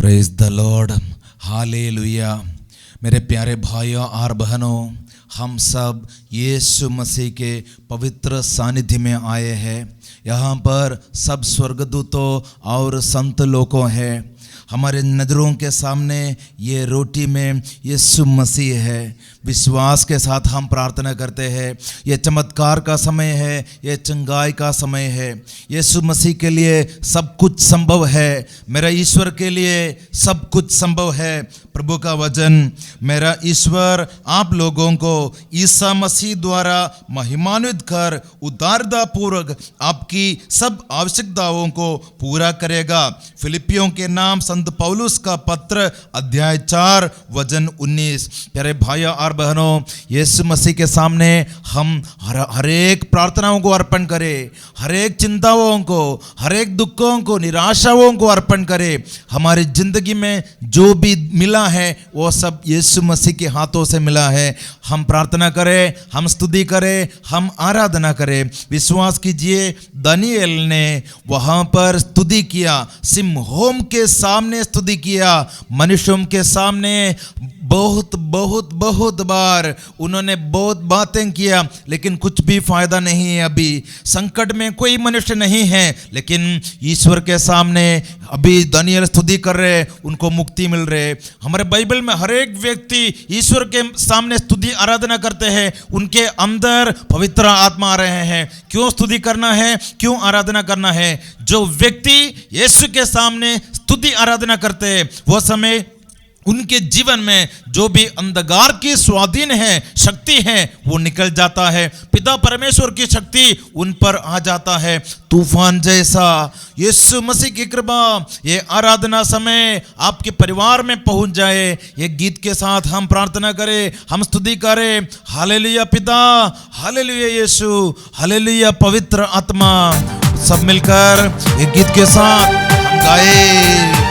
Praise the lord, hallelujah. मेरे प्यारे भाइयों और बहनों, हम सब यीशु मसीह के पवित्र सानिध्य में आए हैं। यहाँ पर सब स्वर्गदूतों और संत लोगों हैं। हमारे नज़रों के सामने ये रोटी में यीशु मसीह है। विश्वास के साथ हम प्रार्थना करते हैं। ये चमत्कार का समय है, ये चंगाई का समय है। यीशु मसीह के लिए सब कुछ संभव है। मेरा ईश्वर के लिए सब कुछ संभव है। प्रभु का वचन, मेरा ईश्वर आप लोगों को ईसा मसीह द्वारा महिमान्वित कर उदारता पूर्वक आपकी सब आवश्यकताओं को पूरा करेगा। फिलिपियों के नाम संत पौलुस का पत्र अध्याय 4 वचन 19। प्यारे भाइयों और बहनों, यीशु मसीह के सामने हम हर एक प्रार्थनाओं को अर्पण करें, हर एक चिंताओं को, हर एक दुखों को, निराशाओं को अर्पण करें। हमारी जिंदगी में जो भी मिला है वो सब यीशु मसीह के हाथों से मिला है। हम प्रार्थना करें, हम स्तुति करें, हम आराधना करें। विश्वास कीजिए, दानिएल ने वहां पर स्तुति किया, सिंहों के सामने स्तुति किया, मनुष्यों के सामने बहुत बहुत बहुत बार उन्होंने बहुत बातें किया, लेकिन कुछ भी फायदा नहीं है। अभी संकट में कोई मनुष्य नहीं है, लेकिन ईश्वर के सामने अभी दानिएल स्तुति कर रहे, उनको मुक्ति मिल रहे। हमारे बाइबल में हर एक व्यक्ति ईश्वर के सामने स्तुति आराधना करते हैं, उनके अंदर पवित्र आत्मा आ रहे हैं। क्यों स्तुति करना है, क्यों आराधना करना है? जो व्यक्ति यीशु के सामने स्तुति आराधना करते हैं, वो समय उनके जीवन में जो भी अंधकार की स्वाधीन है, शक्ति है, वो निकल जाता है। पिता परमेश्वर की शक्ति उन पर आ जाता है तूफान जैसा। यीशु मसीह की कृपा ये आराधना समय आपके परिवार में पहुंच जाए। ये गीत के साथ हम प्रार्थना करें, हम स्तुति करें। हालेलुया पिता, हालेलुया यीशु, हालेलुया पवित्र आत्मा। सब मिलकर ये गीत के साथ हम गाए।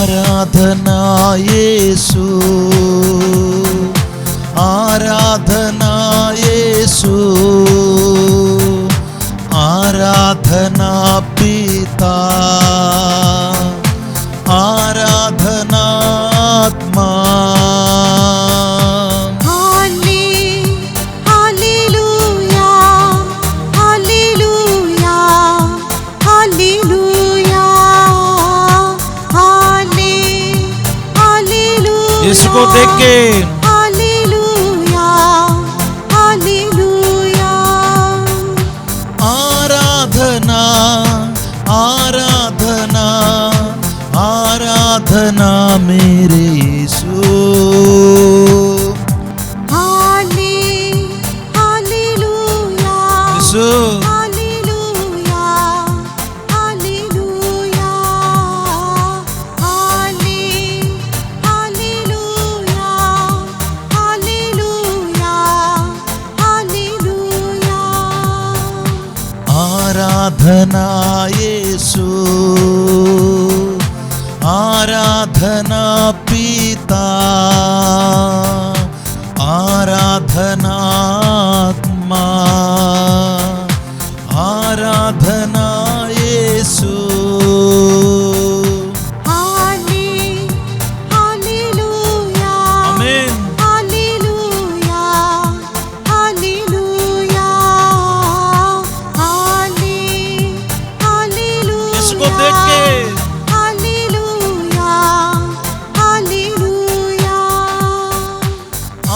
आराधना यीशु, आराधना यीशु, आराधना पिता, आराधना आत्मा। इसको देख के हालेलुया, हालेलुया। आराधना, आराधना, आराधना मेरे यीशु। हालेलुया यीशु, आराधना यीशु, आराधना पिता, आराधना आत्मा, आराधना यीशु।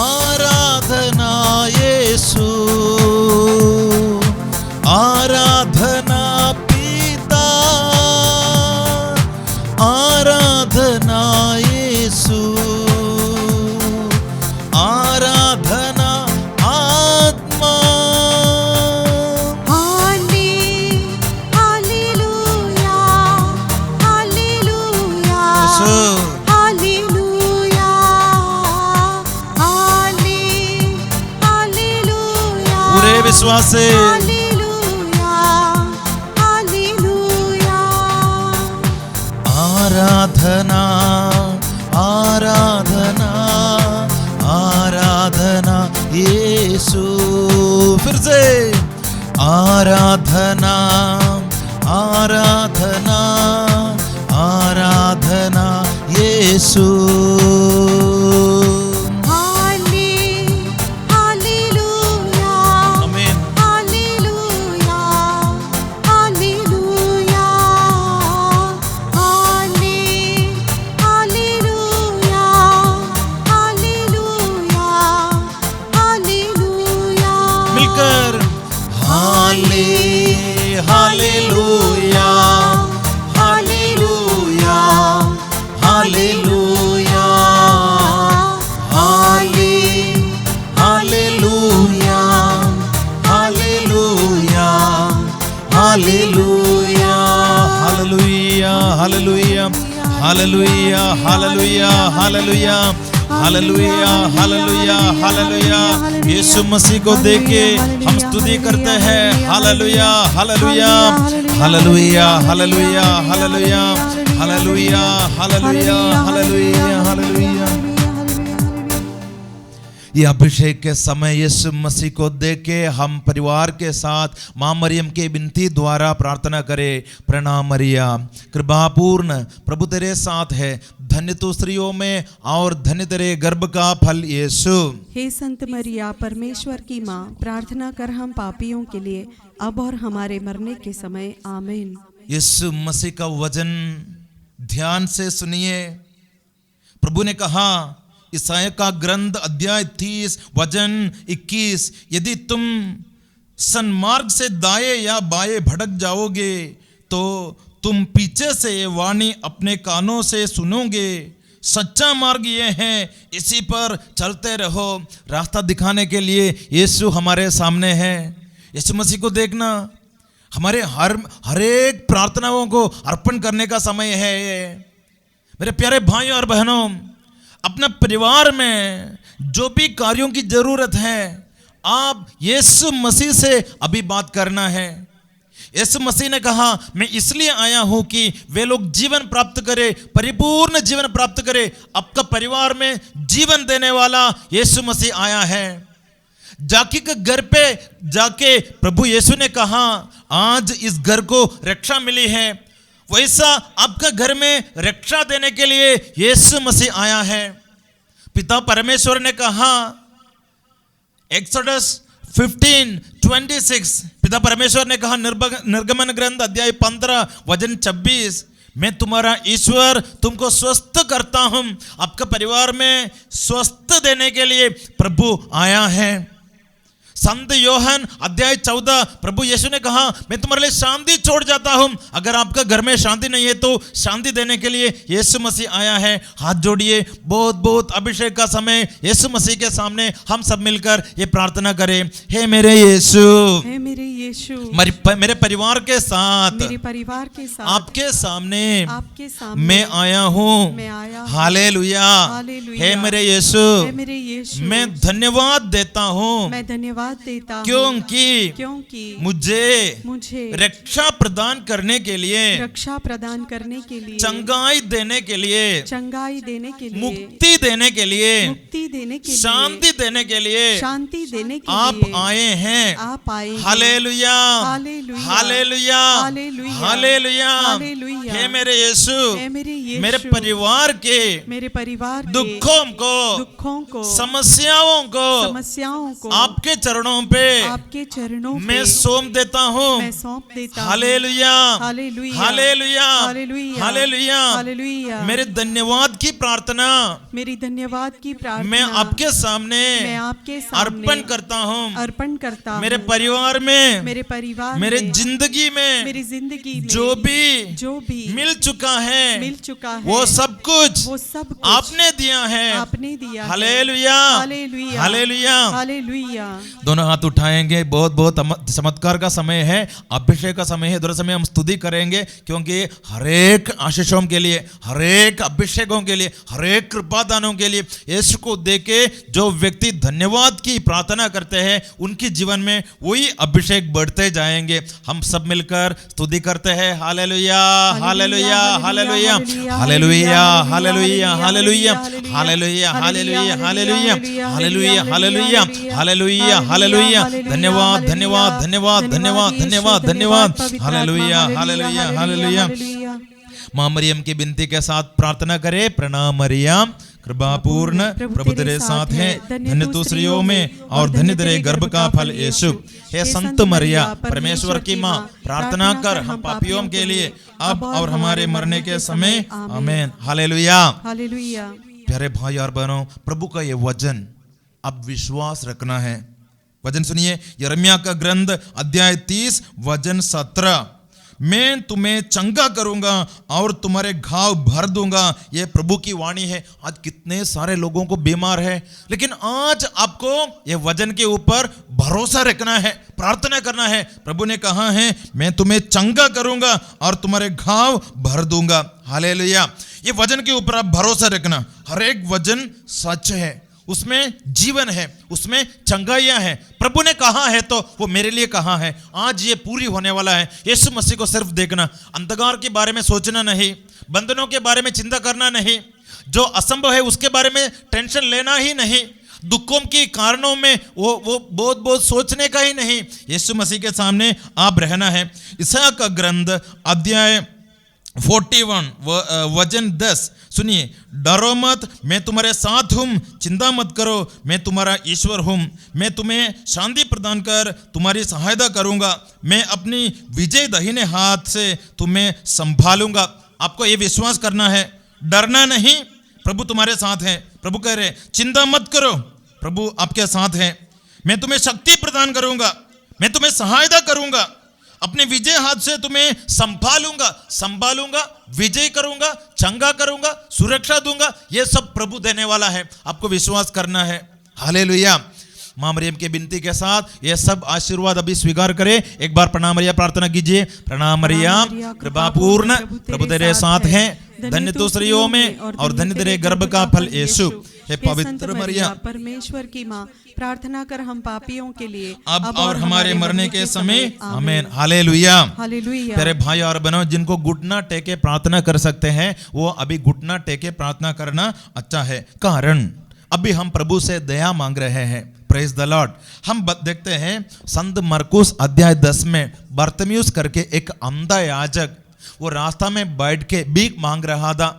आराधना यीशु, आराधना पिता, विश्वास से। हालेलुया हालेलुया। आराधना आराधना आराधना यीशु। फिर से आराधना आराधना आराधना यीशु। हालेलुया आमीन। हालेलुया हालेलुया हालेलुया हालेलुया हालेलुया। मिलकर हालेलुया hallelujah hallelujah hallelujah hallelujah hallelujah hallelujah hallelujah hallelujah hallelujah hallelujah hallelujah hallelujah हालेलुया। यीशु मसीह को देख के हम स्तुति करते हैं। हालेलुया hallelujah hallelujah hallelujah hallelujah hallelujah hallelujah hallelujah हालेलुया। ये अभिषेक के समय यीशु मसीह को देख के हम परिवार के साथ माँ मरियम के विनती द्वारा प्रार्थना करें। प्रणाम मरिया, कृपापूर्ण, प्रभु तेरे साथ है, धन्य तू स्त्रियों में और धन्य तेरे गर्भ का फल यीशु। हे संत मरिया, परमेश्वर की माँ, प्रार्थना कर हम पापियों के लिए अब और हमारे मरने के समय। आमीन। यीशु मसीह का वचन ध्यान से सुनिए। प्रभु ने कहा, ईसाया का ग्रंथ अध्याय 30 वचन 21, यदि तुम सन्मार्ग से दाएं या बाएं भटक जाओगे तो तुम पीछे से ये वाणी अपने कानों से सुनोगे। सच्चा मार्ग ये है, इसी पर चलते रहो। रास्ता दिखाने के लिए यीशु हमारे सामने है। यीशु मसीह को देखना हमारे हर एक प्रार्थनाओं को अर्पण करने का समय है ये। मेरे प्यारे भाइयों और बहनों, अपने परिवार में जो भी कार्यों की जरूरत है, आप यीशु मसीह से अभी बात करना है। यीशु मसीह ने कहा, मैं इसलिए आया हूं कि वे लोग जीवन प्राप्त करें, परिपूर्ण जीवन प्राप्त करें। आपका परिवार में जीवन देने वाला यीशु मसीह आया है। जाकी के घर पे जाके प्रभु यीशु ने कहा, आज इस घर को रक्षा मिली है। वैसा आपका घर में रक्षा देने के लिए यीशु मसीह आया है। पिता परमेश्वर ने कहा, एक्सोडस 15:26, पिता परमेश्वर ने कहा, निर्गमन ग्रंथ अध्याय 15 वचन 26, मैं तुम्हारा ईश्वर तुमको स्वस्थ करता हूं। आपके परिवार में स्वस्थ देने के लिए प्रभु आया है। संत योहन अध्याय 14, प्रभु यीशु ने कहा, मैं तुम्हारे लिए शांति छोड़ जाता हूं। अगर आपका घर में शांति नहीं है तो शांति देने के लिए यीशु मसीह आया है। हाथ जोड़िए, बहुत बहुत अभिषेक का समय यीशु मसीह के सामने हम सब मिलकर ये प्रार्थना करें। हे मेरे यीशु, हे मेरे यीशु, मेरे परिवार के साथ, मेरे परिवार के साथ आपके सामने मैं आया हूँ। हालेलुया। हालेलुया। हे मेरे यीशु, हे मेरे यीशु, मैं धन्यवाद देता हूँ, मैं धन्यवाद देता हूँ, क्योंकि मुझे रक्षा प्रदान करने के लिए, रक्षा प्रदान करने के लिए, चंगाई देने के लिए, चंगाई देने के लिए, मुक्ति देने के लिए, मुक्ति देने के लिए, शांति देने के लिए, शांति देने के आप लिए आए हैं। आप आए हैं। हालेलुया, हालेलुया, हालेलुया, हालेलुया, हालेलुया। हालेलुया। हे मेरे यीशु, हे मेरे यीशु, मेरे परिवार के दुखों को, समस्याओं को आपके चरणों पे मैं सौंप देता हूँ। Hallelujah, hallelujah, hallelujah, hallelujah, hallelujah. Hallelujah. मेरे धन्यवाद की प्रार्थना मेरी धन्यवाद की प्रार्थना मैं आपके सामने अर्पण करता हूँ। अर्पण करता हूँ। मेरे परिवार में, मेरे में, जिंदगी में, मेरी जिंदगी में जो भी मिल चुका है, वो सब कुछ आपने दिया है। आपने दिया। Hallelujah, hallelujah, hallelujah. हालेलुया। दोनों हाथ उठाएंगे। बहुत बहुत चमत्कार का समय है, अभिषेक का समय है। दोनों समय हम स्तुति करेंगे, क्योंकि हरेक आशीषों के लिए, हरेक अभिषेकों के लिए, हरेक कृपा दानों के लिए यीशु को देके जो व्यक्ति धन्यवाद की प्रार्थना करते हैं, उनके जीवन में वही अभिषेक बढ़ते जाएंगे। हम सब मिलकर स्तुति करते हैं। हालेलुया, hallelujah, hallelujah, hallelujah, hallelujah, hallelujah, hallelujah, hallelujah, hallelujah, hallelujah, hallelujah, hallelujah, hallelujah. धन्यवाद, धन्यवाद, धन्यवाद, धन्यवाद, धन्यवाद, धन्यवाद। Hallelujah, hallelujah, hallelujah. माँ मरियम की विनती के साथ प्रार्थना करें। प्रणाम मरियम, कृपापूर्ण, प्रभु तेरे साथ है, धन्य तू स्त्रियों में और धन्य तेरे गर्भ का फल यीशु। हे संत मरिया, परमेश्वर की माँ, प्रार्थना कर हम पापियों के लिए, अब और हमारे मरने के समय। आमीन। हालेलुया, हालेलुया। प्यारे भाई और बहनों, प्रभु का ये वचन अब विश्वास रखना है। वचन सुनिए, यिर्मयाह का ग्रंथ अध्याय 30 वचन 17। मैं तुम्हें चंगा करूंगा और तुम्हारे घाव भर दूंगा। ये प्रभु की वाणी है। आज कितने सारे लोगों को बीमार है, लेकिन आज आपको ये वचन के ऊपर भरोसा रखना है, प्रार्थना करना है। प्रभु ने कहा है, मैं तुम्हें चंगा करूंगा और तुम्हारे घाव भर दूंगा। हालेलुया। ये वचन के ऊपर आप भरोसा रखना। हर एक वचन सच है, उसमें जीवन है, उसमें चंगाइयां है। प्रभु ने कहा है तो वो मेरे लिए कहा है। आज ये पूरी होने वाला है। यीशु मसीह को सिर्फ देखना, अंधकार के बारे में सोचना नहीं, बंधनों के बारे में चिंता करना नहीं, जो असंभव है उसके बारे में टेंशन लेना ही नहीं, दुखों के कारणों में वो बहुत सोचने का ही नहीं। यीशु मसीह के सामने आप रहना है। यशायाह का ग्रंथ अध्याय 41 वचन 10 सुनिए, डरो मत, मैं तुम्हारे साथ हूँ, चिंता मत करो, मैं तुम्हारा ईश्वर हूँ। मैं तुम्हें शांति प्रदान कर तुम्हारी सहायता करूँगा, मैं अपनी विजय दाहिने हाथ से तुम्हें संभालूंगा। आपको ये विश्वास करना है, डरना नहीं, प्रभु तुम्हारे साथ है। प्रभु कह रहे चिंता मत करो, प्रभु आपके साथ है। मैं तुम्हें शक्ति प्रदान करूँगा, मैं तुम्हें सहायता करूँगा, अपने विजय हाथ से तुम्हें संभालूंगा, विजय करूंगा, चंगा करूंगा, सुरक्षा दूंगा। ये सब प्रभु देने वाला है। आपको विश्वास करना है। हालेलुया। माँ मरियम के विनती के साथ ये सब आशीर्वाद अभी स्वीकार करें। एक बार प्रणाम मरिया प्रार्थना कीजिए। प्रणाम मरिया, कृपापूर्ण, प्रभु तेरे साथ है, धन्य तू स्त्रियों में और धन्य तेरे गर्भ का फल यीशु। हे पवित्र मरिया, परमेश्वर की माँ, प्रार्थना कर हम पापियों के लिए, अब और हमारे मरने के समय। आमीन। हालेलुया, हालेलुया। तेरे भाई और बहनों, जिनको घुटना टेके प्रार्थना कर सकते हैं, वो अभी घुटना टेके प्रार्थना करना अच्छा है। कारण अभी हम प्रभु से दया मांग रहे हैं। Praise the Lord. हम देखते हैं संत मरकुस अध्याय 10 में बर्तमियुस करके एक अंधा याजक, वो रास्ता में बैठ के भीख मांग रहा था।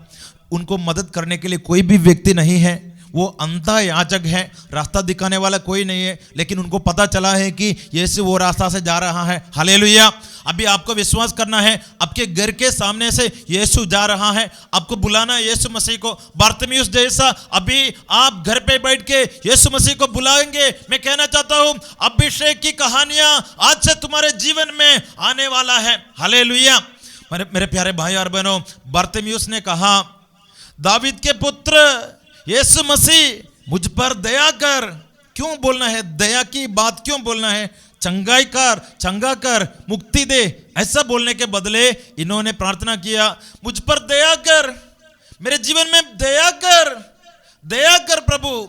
उनको मदद करने के लिए कोई भी व्यक्ति नहीं है। वो अंधा याजक है, रास्ता दिखाने वाला कोई नहीं है, लेकिन उनको पता चला है कि यीशु वो रास्ता से जा रहा है। हालेलुया। अभी आपको विश्वास करना है, आपके घर के सामने से यीशु जा रहा है, आपको बुलाना है यीशु मसीह को। बर्तिमेयुस जैसा अभी आप घर पे बैठ के यीशु मसीह को बुलाएंगे। मैं कहना चाहता हूं, अभिषेक की कहानियां आज से तुम्हारे जीवन में आने वाला है। हालेलुया। मेरे प्यारे भाई और बहनों, बर्तिमेयुस ने कहा, दावीद के पुत्र यीशु मसीह, मुझ पर दया कर। क्यों बोलना है दया की बात, क्यों बोलना है? चंगाई कर, चंगा कर, मुक्ति दे, ऐसा बोलने के बदले इन्होंने प्रार्थना किया, मुझ पर दया कर, मेरे जीवन में दया कर प्रभु।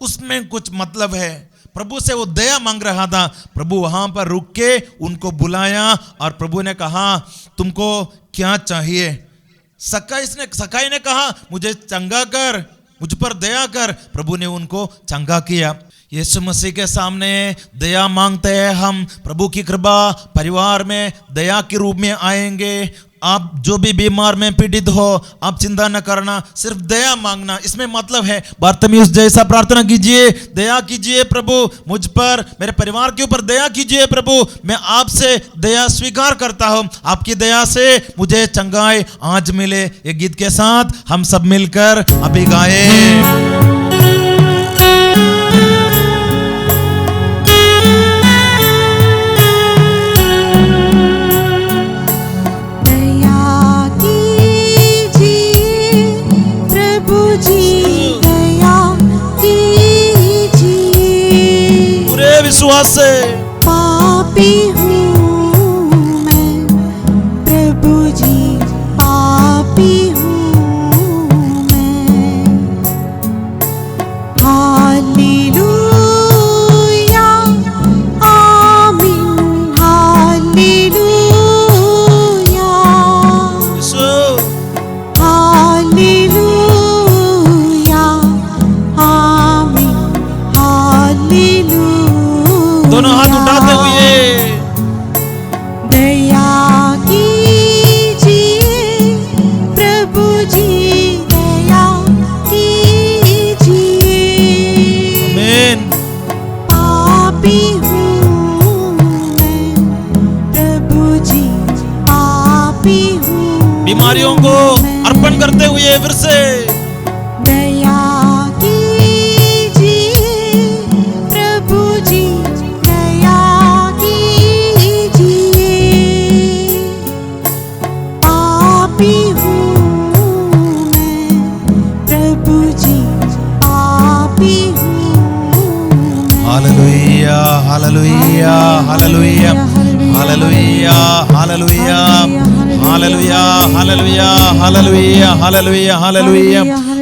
उसमें कुछ मतलब है। प्रभु से वो दया मांग रहा था। प्रभु वहां पर रुक के उनको बुलाया और प्रभु ने कहा, तुमको क्या चाहिए? सकाई ने कहा, मुझे चंगा कर, मुझ पर दया कर। प्रभु ने उनको चंगा किया। यीशु मसीह के सामने दया मांगते हैं हम, प्रभु की कृपा परिवार में दया के रूप में आएंगे। आप जो भी बीमार में पीड़ित हो, आप चिंता न करना, सिर्फ दया मांगना। इसमें मतलब है बर्तिमेयुस जैसा प्रार्थना कीजिए, दया कीजिए प्रभु मुझ पर, मेरे परिवार के ऊपर दया कीजिए प्रभु। मैं आपसे दया स्वीकार करता हूं, आपकी दया से मुझे चंगाई आज मिले। ये गीत के साथ हम सब मिलकर अभी गाएं। विश्वास से पापी हूँ मैं प्रभु जी, पापी हूँ मैं। हालेलुया आमीन, हालेलुया यीशु हालेलुया आमीन, हालेलुया। दोनों हाथ उठाते हुए दया कीजिए प्रभु जी, दया कीजिए। आमीन। पापी हूँ मैं प्रभु जी, पापी हूँ। बीमारियों को अर्पण करते हुए फिर से दया कीजिए प्रभु जी, दया कीजिए। पापी हूँ मैं प्रभु जी, पापी हूँ मैं। Hallelujah hallelujah hallelujah hallelujah hallelujah hallelujah hallelujah hallelujah hallelujah hallelujah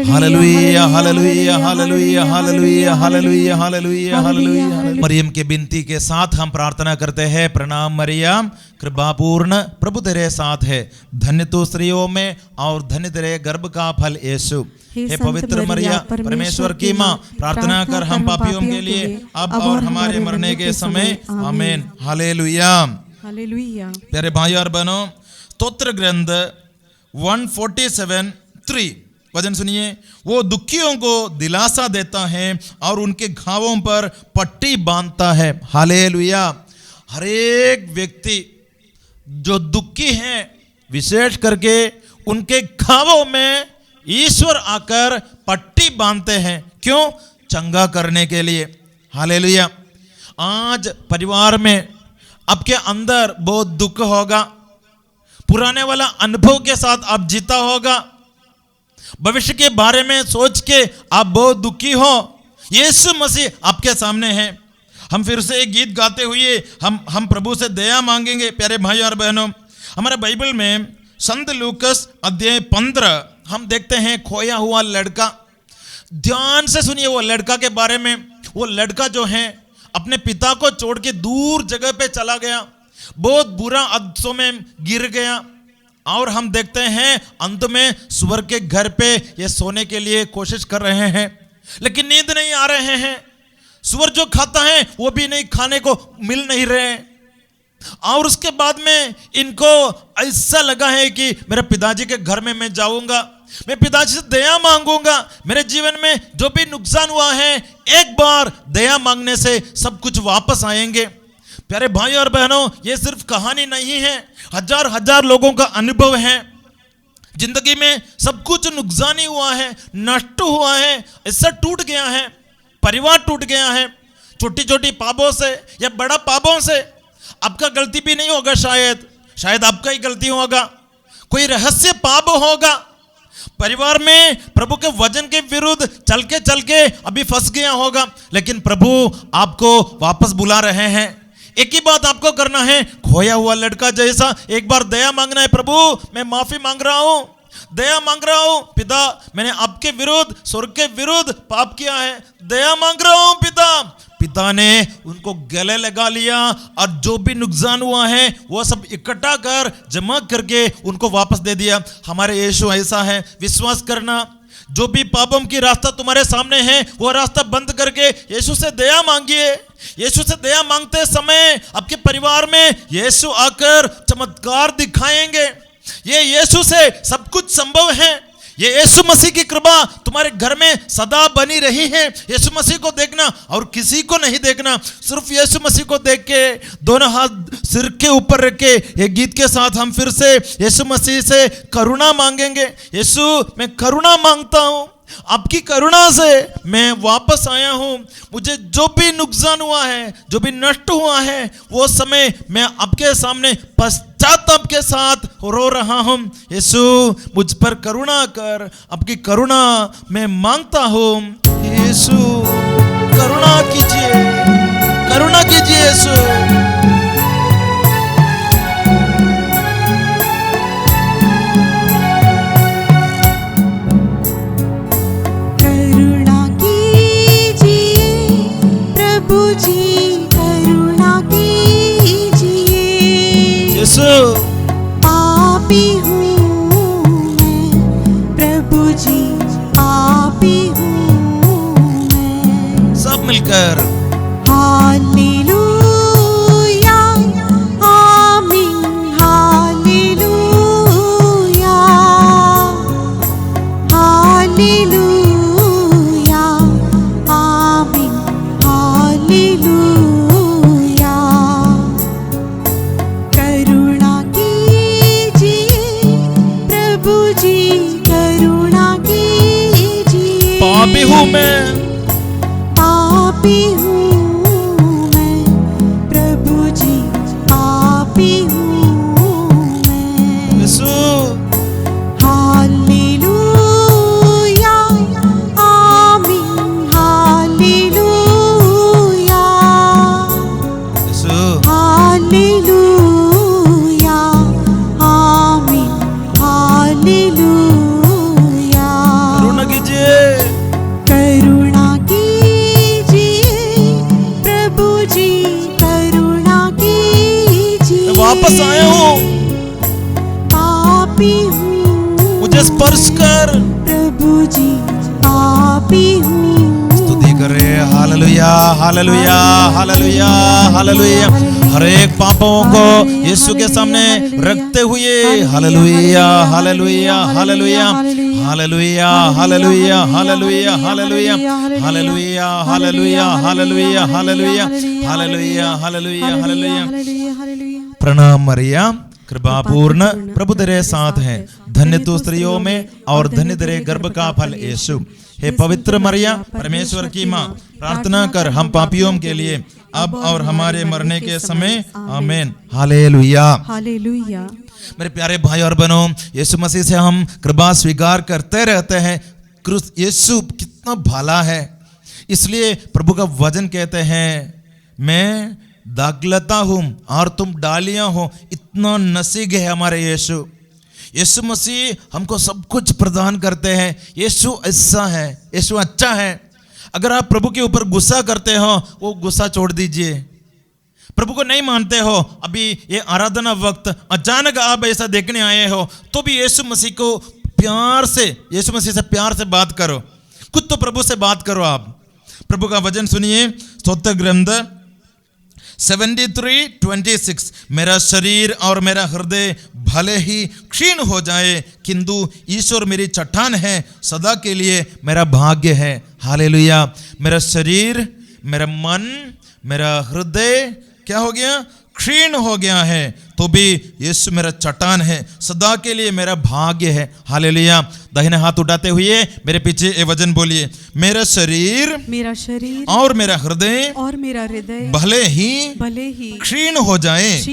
hallelujah hallelujah hallelujah hallelujah hallelujah hallelujah hallelujah. मरियम के विनती के साथ हम प्रार्थना करते हैं। प्रणाम मरियम, कृपापूर्ण, प्रभु तेरे साथ है, धन्य तू स्त्रियों में और धन्य तेरे गर्भ का फल यीशु। हे पवित्र मरिया, परमेश्वर की माँ, प्रार्थना कर हम पापियों के लिए अब और हमारे मरने के समय। आमीन। हालेलुया। हालेलुया। प्यारे भाई और बहनों, स्तोत्र ग्रंथ 147:3 वचन सुनिए। वो दुखियों को दिलासा देता है और उनके घावों पर पट्टी बांधता है। हालेलुया। हर एक व्यक्ति जो दुखी हैं, विशेष करके उनके घावों में ईश्वर आकर पट्टी बांधते हैं। क्यों? चंगा करने के लिए। हालेलुया। आज परिवार में आपके अंदर बहुत दुख होगा, पुराने वाला अनुभव के साथ आप जीता होगा, भविष्य के बारे में सोच के आप बहुत दुखी हो। यीशु मसीह आपके सामने है। हम फिर से एक गीत गाते हुए हम प्रभु से दया मांगेंगे। प्यारे भाई और बहनों, हमारे बाइबल में संत लूकस अध्याय 15 हम देखते हैं खोया हुआ लड़का। ध्यान से सुनिए वो लड़का के बारे में। वो लड़का जो है अपने पिता को छोड़ के दूर जगह पे चला गया, बहुत बुरा अदसों में गिर गया और हम देखते हैं अंत में सुअर के घर पे ये सोने के लिए कोशिश कर रहे हैं, लेकिन नींद नहीं आ रहे हैं। सुअर जो खाता है वो भी नहीं, खाने को मिल नहीं रहे हैं। और उसके बाद में इनको ऐसा लगा है कि मेरे पिताजी के घर में मैं जाऊंगा, मैं पिताजी से दया मांगूंगा, मेरे जीवन में जो भी नुकसान हुआ है एक बार दया मांगने से सब कुछ वापस आएंगे। प्यारे भाई और बहनों, ये सिर्फ कहानी नहीं है, हजार हजार लोगों का अनुभव है। जिंदगी में सब कुछ नुकसान ही हुआ है, नष्ट हुआ है, इससे टूट गया है, परिवार टूट गया है, छोटी छोटी पापों से या बड़ा पापों से। आपका गलती भी नहीं होगा, शायद आपका ही गलती होगा, कोई रहस्य पाप होगा। परिवार में प्रभु के वचन के विरुद्ध चल के अभी फंस गया होगा, लेकिन प्रभु आपको वापस बुला रहे हैं। एक ही बात आपको करना है, खोया हुआ लड़का जैसा एक बार दया मांगना है। प्रभु मैं माफी मांग रहा हूं, दया मांग रहा हूं पिता, मैंने आपके विरुद्ध, स्वर्ग के विरुद्ध पाप किया है, दया मांग रहा हूं पिता। पिता ने उनको गले लगा लिया और जो भी नुकसान हुआ है वो सब इकट्ठा कर जमा करके उनको वापस दे दिया। हमारे यीशु ऐसा है, विश्वास करना। जो भी पापों की रास्ता तुम्हारे सामने है वो रास्ता बंद करके यीशु से दया मांगिए। यीशु से दया मांगते समय आपके परिवार में यीशु आकर चमत्कार दिखाएंगे। ये यीशु से सब कुछ संभव है। ये यीशु मसीह की कृपा तुम्हारे घर में सदा बनी रही है। यीशु मसीह को देखना और किसी को नहीं देखना, सिर्फ यीशु मसीह को देख के दोनों हाथ सिर के ऊपर रख के ये गीत के साथ हम फिर से यीशु मसीह से करुणा मांगेंगे। यीशु मैं करुणा मांगता हूँ, आपकी करुणा से मैं वापस आया हूँ। मुझे जो भी नुकसान हुआ है, जो भी नष्ट हुआ है, वो समय मैं आपके सामने पश्चाताप के साथ रो रहा हूँ। यीशु मुझ पर करुणा कर, आपकी करुणा मैं मांगता हूँ। यीशु करुणा कीजिए, करुणा कीजिए यीशु। करुणा कीजिए प्रभु जी, करुणा कीजिए। यीशु पापी हूँ मैं प्रभु जी, पापी हूँ मैं। सब मिलकर हालेलुया आमीन, हालेलुया हालेलुया आमीन, हालेलुया। करुणा कीजिए प्रभु जी, करुणा कीजिए। पापी हूँ मैं, पापी हूँ मैं प्रभु जी, पापी हूँ मैं। यीशु हालेलुया आमीन, हालेलुया यीशु हालेलुया आमीन, हालेलुया। करुणा कीजिए। करुणा कीजिए प्रभु जी, करुणा कीजिए। मैं वापस आया हूँ, पापी हूँ मुझे स्पर्श कर। प्रभु जी, पापी हूँ। स्तुति करे। हालेलुया हालेलुया हालेलुया हालेलुया। हर एक पापों को यीशु के सामने रखते हुए हालेलुया hallelujah hallelujah hallelujah hallelujah hallelujah hallelujah hallelujah hallelujah hallelujah hallelujah hallelujah hallelujah हालेलुया। प्रणाम मरिया, कृपापूर्ण प्रभु तेरे साथ है, धन्य तू स्त्रियों में और धन्य तेरे गर्भ का फल यीशु। हे पवित्र मरिया, परमेश्वर की माँ, प्रार्थना कर हम पापियों के लिए अब और हमारे मरने के समय। आमीन। हालेलुया। हालेलुया। मेरे प्यारे भाई और बहनों, यीशु मसीह से हम कृपा स्वीकार करते रहते हैं। क्रूस यीशु कितना भला है, इसलिए प्रभु का वचन कहते हैं, मैं दाखलता हूँ और तुम डालियां हो। इतना नसीब है हमारे यीशु। यीशु मसीह हमको सब कुछ प्रदान करते हैं। यीशु ऐसा है, यीशु अच्छा है। अगर आप प्रभु के ऊपर गुस्सा करते हो, वो गुस्सा छोड़ दीजिए। प्रभु को नहीं मानते हो, अभी ये आराधना वक्त अचानक आप ऐसा देखने आए हो, तो भी यीशु मसीह को प्यार से, यीशु मसीह से प्यार से बात करो। खुद तो प्रभु से बात करो। आप प्रभु का वचन सुनिए, स्तोत्र ग्रंथ 73:26। मेरा शरीर और मेरा हृदय भले ही क्षीण हो जाए, किंतु ईश्वर मेरी चट्टान है, सदा के लिए मेरा भाग्य है। हालेलुया। मेरा शरीर, मेरा मन, मेरा हृदय क्या हो गया? क्षीण हो गया है, तो भी यीशु मेरा चट्टान है, सदा के लिए मेरा भाग्य है। हालेलुया। दाहिने हाथ उठाते हुए मेरे पीछे ये वचन बोलिए, मेरा शरीर और मेरा हृदय भले ही क्षीण हो जाए,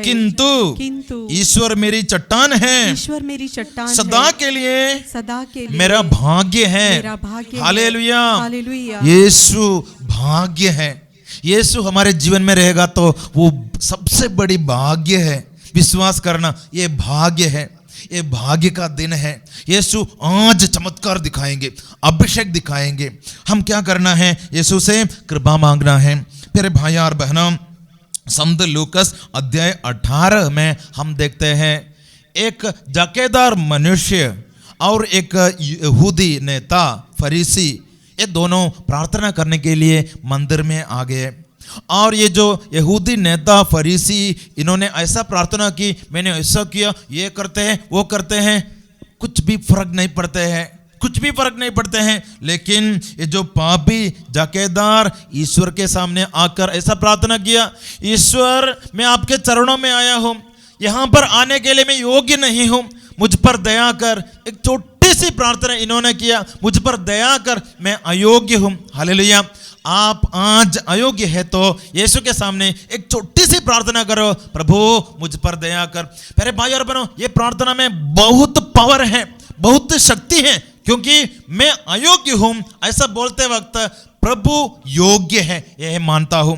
किंतु ईश्वर मेरी चट्टान है, सदा के लिए मेरा भाग्य है। हालेलुया। यीशु भाग्य है। यीशु हमारे जीवन में रहेगा तो वो सबसे बड़ी भाग्य है। विश्वास करना, ये भाग्य है, ये भाग्य का दिन है। यीशु आज चमत्कार दिखाएंगे, अभिषेक दिखाएंगे। हम क्या करना है? यीशु से कृपा मांगना है। प्यारे भाई और बहनों, संत लूकस अध्याय 18 में हम देखते हैं एक जाकेदार मनुष्य और एक यहूदी नेता फरीसी, ये दोनों प्रार्थना करने के लिए मंदिर में आ गए। और ये जो यहूदी नेता फरीसी, इन्होंने ऐसा प्रार्थना की, मैंने ऐसा किया, ये करते हैं, वो करते हैं, कुछ भी फर्क नहीं पड़ते हैं, कुछ भी फर्क नहीं पड़ते हैं। लेकिन ये जो पापी जाकेदार ईश्वर के सामने आकर ऐसा प्रार्थना किया, ईश्वर मैं आपके चरणों में आया हूँ, यहाँ पर आने के लिए मैं योग्य नहीं हूँ, मुझ पर दया कर। एक छोटी सी प्रार्थना इन्होंने किया, मुझ पर दया कर, मैं अयोग्य हूँ। हालेलुया। आप आज अयोग्य है तो यीशु के सामने एक छोटी सी प्रार्थना करो, प्रभु मुझ पर दया कर। प्यारे भाई और बहनों, ये प्रार्थना में बहुत पावर है, बहुत शक्ति है, क्योंकि मैं अयोग्य हूं, ऐसा बोलते वक्त प्रभु योग्य है, यह मानता हूं।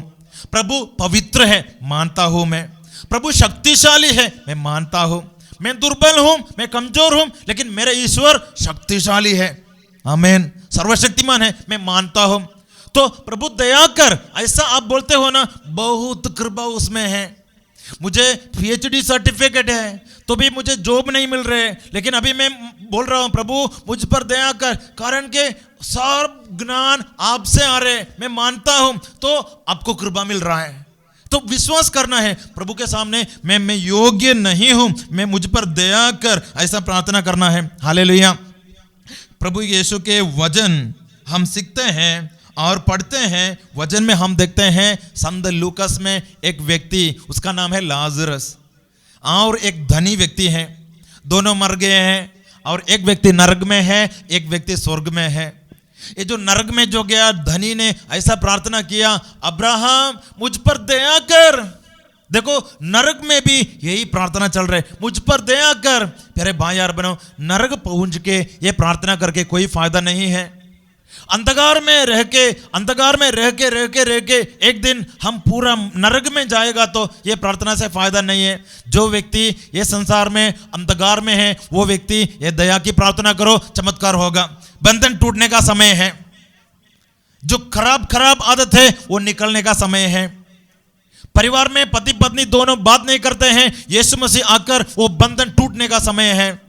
प्रभु पवित्र है, मानता हूं मैं। प्रभु शक्तिशाली है, मैं मानता हूं। मैं दुर्बल हूं, मैं कमजोर हूं, लेकिन मेरा ईश्वर शक्तिशाली है, आमीन, सर्वशक्तिमान है, मैं मानता हूं। तो प्रभु दया कर, ऐसा आप बोलते हो ना, बहुत कृपा उसमें है। मुझे PhD सर्टिफिकेट है तो भी मुझे जॉब नहीं मिल रहे, लेकिन अभी मैं बोल रहा हूं प्रभु मुझ पर दया कर, कारण के सब ज्ञान आपसे आ रहे, मैं मानता हूं, तो आपको कृपा मिल रहा है। तो विश्वास करना है प्रभु के सामने, मैं योग्य नहीं हूं, मैं मुझ पर दया कर, ऐसा प्रार्थना करना है। हालेलुया। प्रभु यीशु के वचन हम सीखते हैं और पढ़ते हैं। वचन में हम देखते हैं संत लूकस में एक व्यक्ति, उसका नाम है लाजरस, और एक धनी व्यक्ति है। दोनों मर गए हैं, और एक व्यक्ति नरक में है, एक व्यक्ति स्वर्ग में है। ये जो नरक में जो गया, धनी ने ऐसा प्रार्थना किया, अब्राहम मुझ पर दया कर। देखो नरक में भी यही प्रार्थना चल रहा है, मुझ पर दया कर। प्यारे भाई यार बनो, नरक पहुंच के ये प्रार्थना करके कोई फायदा नहीं है। अंधकार में रह के एक दिन हम पूरा नरक में जाएगा, तो ये प्रार्थना से फायदा नहीं है। जो व्यक्ति ये संसार में अंधकार में है, वो व्यक्ति ये दया की प्रार्थना करो, चमत्कार होगा। बंधन टूटने का समय है, जो खराब आदत है वो निकलने का समय है। परिवार में पति पत्नी दोनों बात नहीं करते हैं, यीशु मसीह आकर वो बंधन टूटने का समय है।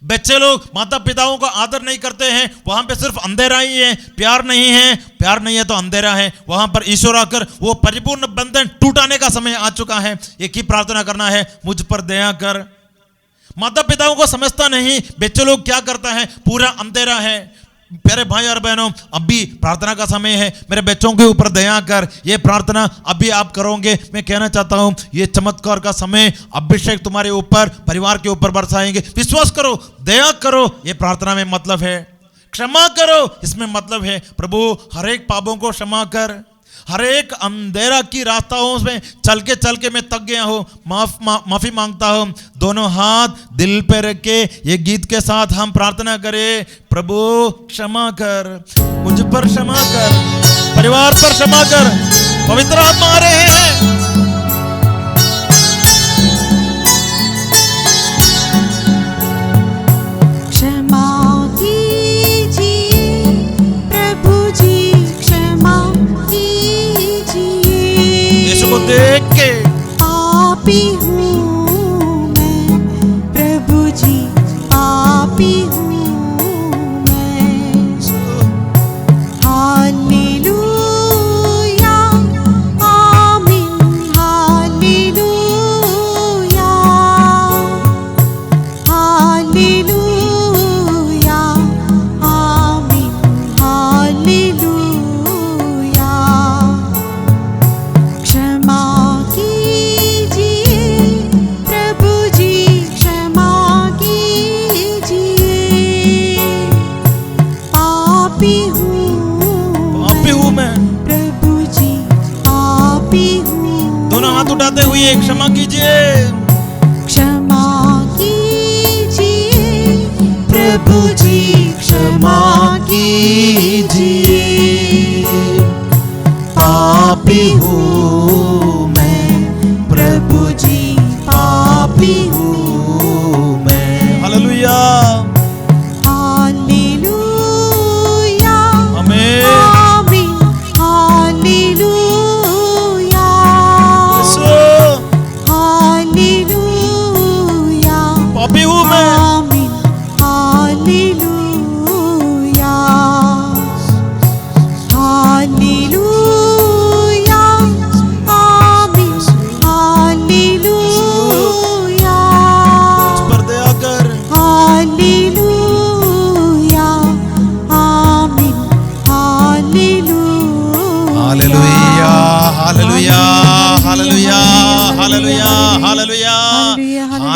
बच्चे लोग माता पिताओं का आदर नहीं करते हैं, वहां पे सिर्फ अंधेरा ही है, प्यार नहीं है तो अंधेरा है। वहां पर ईश्वर आकर वो परिपूर्ण बंधन टूटाने का समय आ चुका है। एक ही प्रार्थना करना है, मुझ पर दया कर। माता पिताओं को समझता नहीं, बच्चे लोग क्या करता है, पूरा अंधेरा है। प्यारे भाई और बहनों, अभी प्रार्थना का समय है, मेरे बच्चों के ऊपर दया कर। ये प्रार्थना अभी आप करोगे, मैं कहना चाहता हूं ये चमत्कार का समय, अभिषेक तुम्हारे ऊपर, परिवार के ऊपर बरसाएंगे। विश्वास करो, दया करो, ये प्रार्थना में मतलब है। क्षमा करो, इसमें मतलब है प्रभु हर एक पापों को क्षमा कर। हर एक अंधेरा की रास्ताओं में चल के मैं थक गया हूँ, माफी मांगता हूँ। दोनों हाथ दिल पे रख के ये गीत के साथ हम प्रार्थना करें, प्रभु क्षमा कर, मुझ पर क्षमा कर, परिवार पर क्षमा कर, पवित्र आत्मा आ रहे हैं। देख के पापी हूँ मैं, प्रभु जी पापी हूँ मैं। हालेलुया आमीन, हालेलुया हालेलुया आमीन, हालेलुया। उठाते हुए क्षमा कीजिए, क्षमा कीजिए प्रभु जी, क्षमा कीजिए, पापी हूँ मैं, प्रभु जी पापी हूँ मैं। हालेलुया हालेलुया आमीन आमीन, हालेलुया हालेलुया, पापी हूँ मैं, आमीन हालेलुया हालेलुया आमीन हालेलुया। मुझ पर दया कर, हालेलुया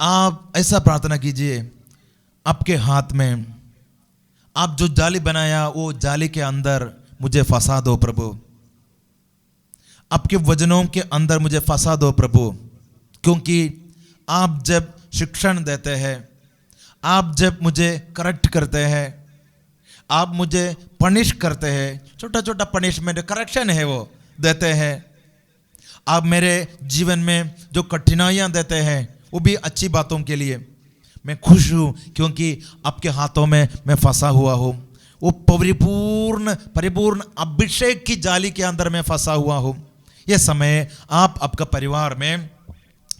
आप ऐसा प्रार्थना कीजिए, आपके हाथ में आप जो जाली बनाया वो जाली के अंदर मुझे फंसा दो प्रभु, आपके वचनों के अंदर मुझे फंसा दो प्रभु। क्योंकि आप जब शिक्षण देते हैं, आप जब मुझे करेक्ट करते हैं, आप मुझे पनिश करते हैं, छोटा छोटा पनिशमेंट करेक्शन है वो देते हैं, आप मेरे जीवन में जो कठिनाइयाँ देते हैं वो भी अच्छी बातों के लिए, मैं खुश हूँ क्योंकि आपके हाथों में मैं फंसा हुआ हूँ। वो परिपूर्ण अभिषेक की जाली के अंदर मैं फंसा हुआ हूँ। ये समय आप आपका परिवार में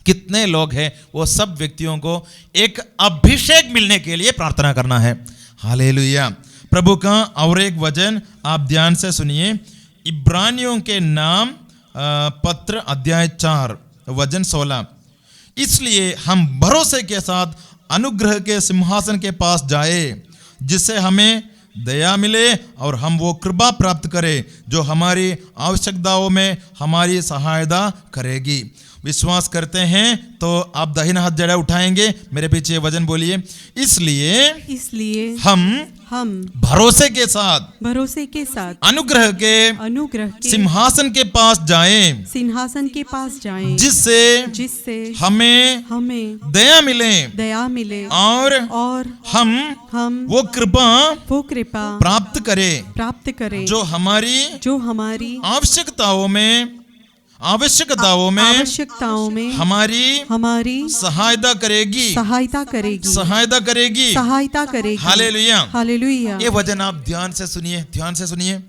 कितने लोग हैं, वो सब व्यक्तियों को एक अभिषेक मिलने के लिए प्रार्थना करना है। हालेलुया। प्रभु का और एक वचन आप ध्यान से सुनिए, इब्रानियों के नाम पत्र अध्याय 4 वचन 16। इसलिए हम भरोसे के साथ अनुग्रह के सिंहासन के पास जाए, जिससे हमें दया मिले और हम वो कृपा प्राप्त करें जो हमारी आवश्यकताओं में हमारी सहायता करेगी। विश्वास करते हैं तो आप दाहिना हाथ जड़ा उठाएंगे, मेरे पीछे वचन बोलिए। इसलिए हम भरोसे के साथ अनुग्रह के सिंहासन के पास जाएं, जिससे हमें दया मिले और हम वो कृपा प्राप्त करें जो हमारी आवश्यकताओं में हमारी सहायता करेगी। हालेलुया। ये वचन आप ध्यान से सुनिए।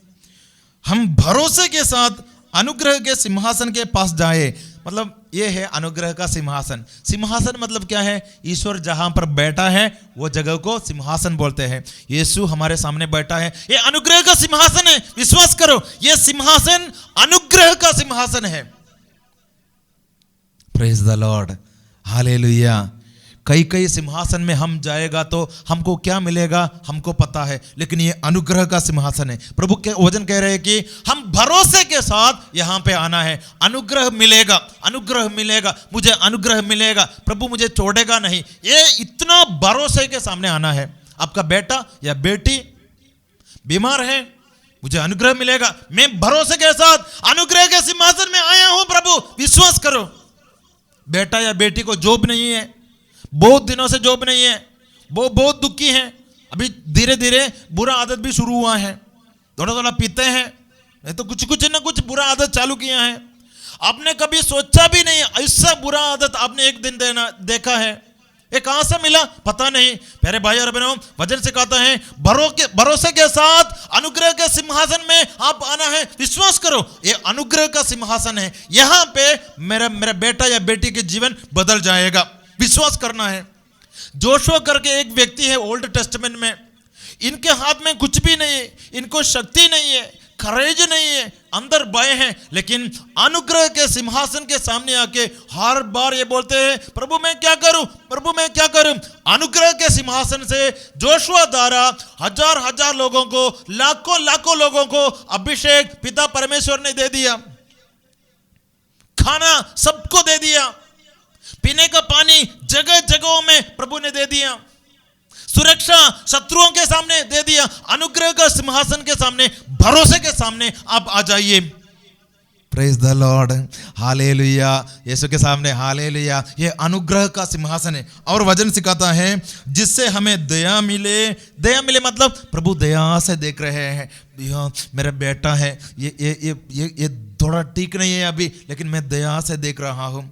हम भरोसे के साथ अनुग्रह के सिंहासन के पास जाए, मतलब ये है अनुग्रह का सिंहासन। सिंहासन मतलब क्या है? ईश्वर जहां पर बैठा है वो जगह को सिंहासन बोलते हैं। यीशु हमारे सामने बैठा है, ये अनुग्रह का सिंहासन है। विश्वास करो, ये सिंहासन अनुग्रह का सिंहासन है। Praise the lord, hallelujah. कई सिंहासन में हम जाएगा तो हमको क्या मिलेगा हमको पता है, लेकिन ये अनुग्रह का सिंहासन है। प्रभु के वचन कह रहे हैं कि हम भरोसे के साथ यहाँ पे आना है। अनुग्रह मिलेगा, मुझे अनुग्रह मिलेगा, प्रभु मुझे छोड़ेगा नहीं। ये इतना भरोसे के सामने आना है। आपका बेटा या बेटी बीमार है, मुझे अनुग्रह मिलेगा। मैं भरोसे के साथ अनुग्रह के सिंहासन में आया हूं प्रभु, विश्वास करो। बेटा या बेटी को जॉब नहीं है, बहुत दिनों से जॉब नहीं है, वो बहुत दुखी हैं, अभी धीरे धीरे बुरा आदत भी शुरू हुआ है, थोड़ा पीते हैं, नहीं तो कुछ ना कुछ बुरा आदत चालू किया है। आपने कभी सोचा भी नहीं ऐसा बुरा आदत आपने एक दिन देखा है। ये कहां से मिला पता नहीं। प्यारे भाई और बहनों, वचन सिखाता है भरोसे के साथ अनुग्रह के सिंहासन में आप आना है। विश्वास करो, ये अनुग्रह का सिंहासन है। यहां पे मेरा बेटा या बेटी के जीवन बदल जाएगा। विश्वास करना है। जोशुआ करके एक व्यक्ति है ओल्ड टेस्टामेंट में, इनके हाथ में कुछ भी नहीं है, इनको शक्ति नहीं है, करेज नहीं है, अंदर भय है, लेकिन अनुग्रह के सिंहासन के सामने आके हर बार ये बोलते हैं, प्रभु मैं क्या करूं। अनुग्रह के सिंहासन से जोशुआ द्वारा हजार लोगों को, लाखों लोगों को अभिषेक पिता परमेश्वर ने दे दिया, खाना सबको दे दिया, पीने का पानी जगहों में प्रभु ने दे दिया, सुरक्षा शत्रुओं के सामने दे दिया। अनुग्रह का सिंहासन के सामने, भरोसे के सामने आप आ जाइए। प्रेज द लॉर्ड, हालेलुया। यीशु के सामने हालेलुया। ये अनुग्रह का सिंहासन है। और वचन सिखाता है जिससे हमें दया मिले मतलब प्रभु दया से देख रहे हैं। मेरा बेटा है, ये थोड़ा ठीक नहीं है अभी, लेकिन मैं दया से देख रहा हूं।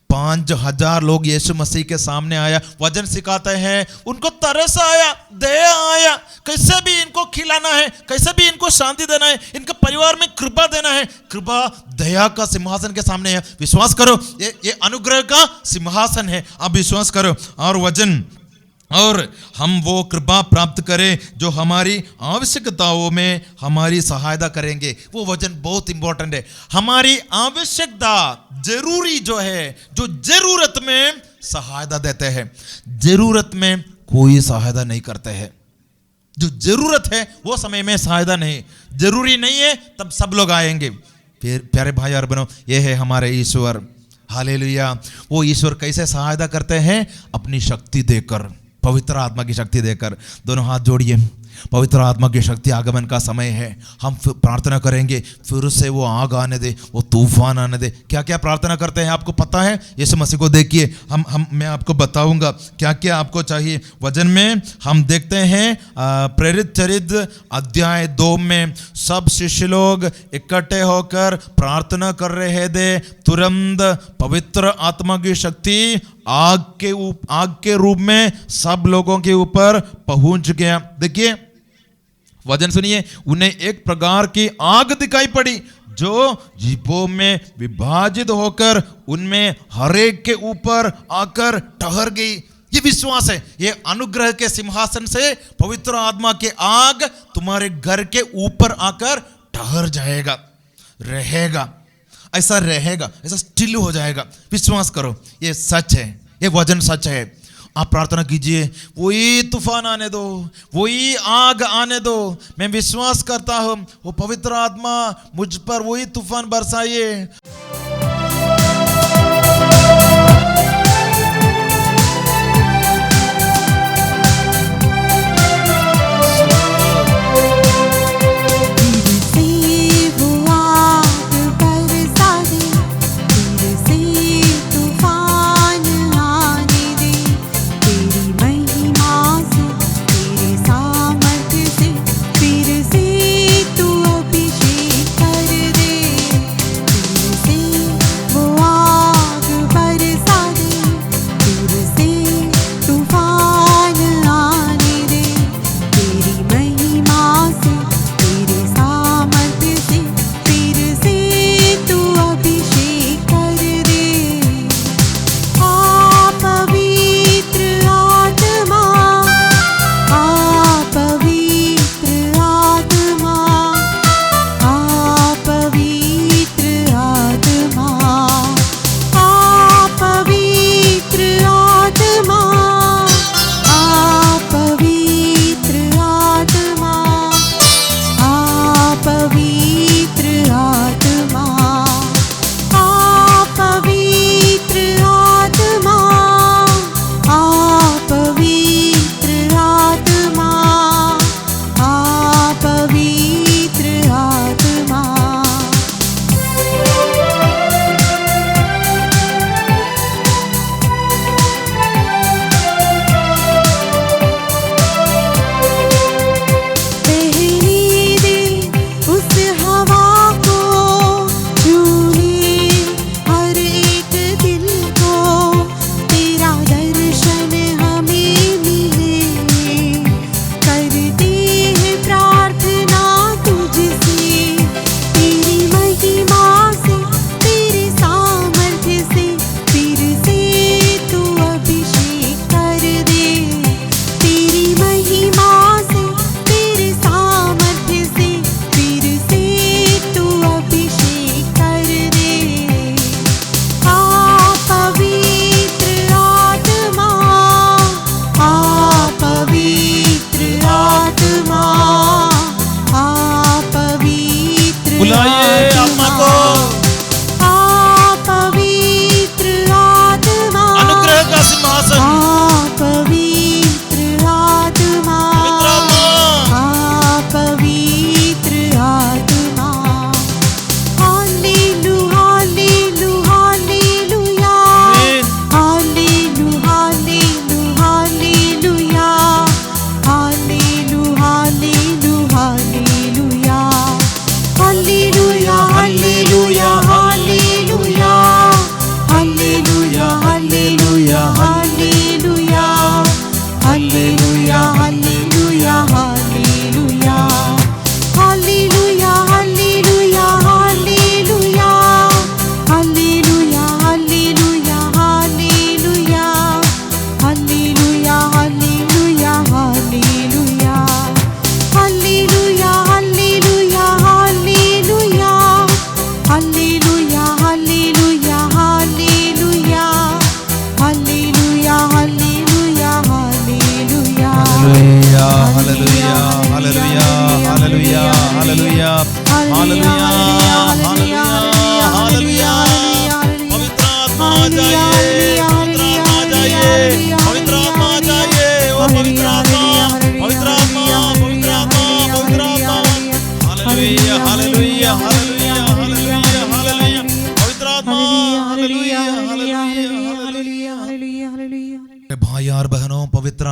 5000 लोग यीशु मसीह के सामने आया। वचन सिखाते हैं उनको तरस आया, दया आया, कैसे भी इनको खिलाना है, कैसे भी इनको शांति देना है, इनके परिवार में कृपा देना है। कृपा दया का सिंहासन के सामने है। विश्वास करो, ये अनुग्रह का सिंहासन है। आप विश्वास करो। और हम वो कृपा प्राप्त करें जो हमारी आवश्यकताओं में हमारी सहायता करेंगे। वो वचन बहुत इंपॉर्टेंट है। हमारी आवश्यकता जरूरी जो है, जो जरूरत में सहायता देते हैं। जरूरत में कोई सहायता नहीं करते हैं। जो जरूरत है वो समय में सहायता नहीं, जरूरी नहीं है तब सब लोग आएंगे। फिर प्यारे भाई और बहनों, ये है हमारे ईश्वर। हालेलुया। वो ईश्वर कैसे सहायता करते हैं? अपनी शक्ति देकर, पवित्र आत्मा की शक्ति देकर। दोनों हाथ जोड़िए। पवित्र आत्मा की शक्ति आगमन का समय है। हम प्रार्थना करेंगे, फिर से वो आग आने दे, वो तूफान आने दे। क्या क्या प्रार्थना करते हैं आपको पता है? यीशु मसीह को देखिए। मैं आपको बताऊंगा क्या क्या आपको चाहिए। वचन में हम देखते हैं प्रेरित चरित्र अध्याय 2 में सब शिष्य लोग इकट्ठे होकर प्रार्थना कर रहे थे। तुरंत पवित्र आत्मा की शक्ति आग के रूप में सब लोगों के ऊपर पहुंच गया। देखिए वचन सुनिए, उन्हें एक प्रकार की आग दिखाई पड़ी जो जीपों में विभाजित होकर उनमें हर एक के ऊपर आकर ठहर गई। ये विश्वास है, ये अनुग्रह के सिंहासन से पवित्र आत्मा की आग तुम्हारे घर के ऊपर आकर ठहर जाएगा, रहेगा, ऐसा रहेगा, ऐसा स्टिल हो जाएगा। विश्वास करो, ये सच है, ये वचन सच है। आप प्रार्थना कीजिए, वही तूफान आने दो, वही आग आने दो। मैं विश्वास करता हूं वो पवित्र आत्मा मुझ पर वही तूफान बरसाइए। फिर से